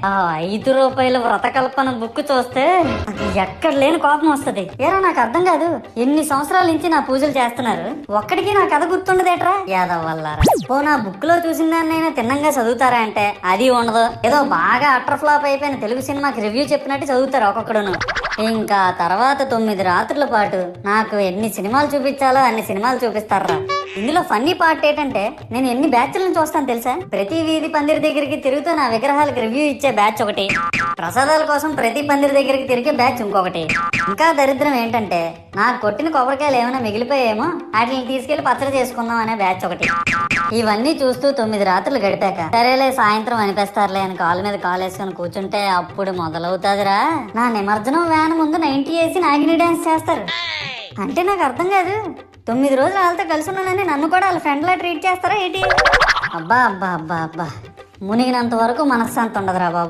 ఆ ₹5 వ్రతకల్పన బుక్ చూస్తే ఎక్కడ లేని కోపం వస్తది. ఏరా నాకు అర్థం కాదు, ఎన్ని సంవత్సరాల నుంచి నా పూజలు చేస్తున్నారు, ఒక్కడికి నా కథ గుర్తుండదేట్రా యాదవ్ వల్లారా. ఓ నా బుక్ లో చూసిన దాన్నైనా తిన్నంగా చదువుతారా అంటే అది ఉండదు. ఏదో బాగా అటర్ ఫ్లాప్ అయిపోయిన తెలుగు సినిమాకి రివ్యూ చెప్పినట్టు చదువుతారు ఒక్కొక్కడును. ఇంకా తర్వాత 9 రాత్రుల పాటు నాకు ఎన్ని సినిమాలు చూపించాలో అన్ని సినిమాలు చూపిస్తారా. ఇందులో ఫన్నీ పార్ట్ ఏంటంటే నేను ఎన్ని బ్యాచ్లను చూస్తాను తెలుసా. ప్రతి వీధి పందిరి దగ్గరికి తిరుగుతూ నా విగ్రహాలకు రివ్యూ ఇచ్చే బ్యాచ్ ఒకటి, ప్రసాదాల కోసం ప్రతి పందిరి దగ్గరికి తిరిగే బ్యాచ్ ఇంకొకటి, ఇంకా దరిద్రం ఏంటంటే నాకు కొట్టిన కొబ్బరికాయలు ఏమైనా మిగిలిపోయేమో వాటిని తీసుకెళ్లి పచ్చడి చేసుకుందాం అనే బ్యాచ్ ఒకటి. ఇవన్నీ చూస్తూ 9 రాత్రులు గడిపాక సరేలే సాయంత్రం అనిపిస్తారులే అని కాలు మీద కాలు వేసుకొని కూర్చుంటే అప్పుడు మొదలవుతాదిరా నా నిమజ్జనం వ్యాన్ ముందు 90 వేసి నాగిని డాన్స్ చేస్తారు. అంటే నాకు అర్థం కాదు, 9 రోజులు వాళ్ళతో కలిసి ఉన్నానని నన్ను కూడా వాళ్ళ ఫ్రెండ్ లా ట్రీట్ చేస్తారా ఏంటి? అబ్బా అబ్బా అబ్బా అబ్బా, మునిగినంత వరకు మనశ్శాంతి ఉండదురా బాబు.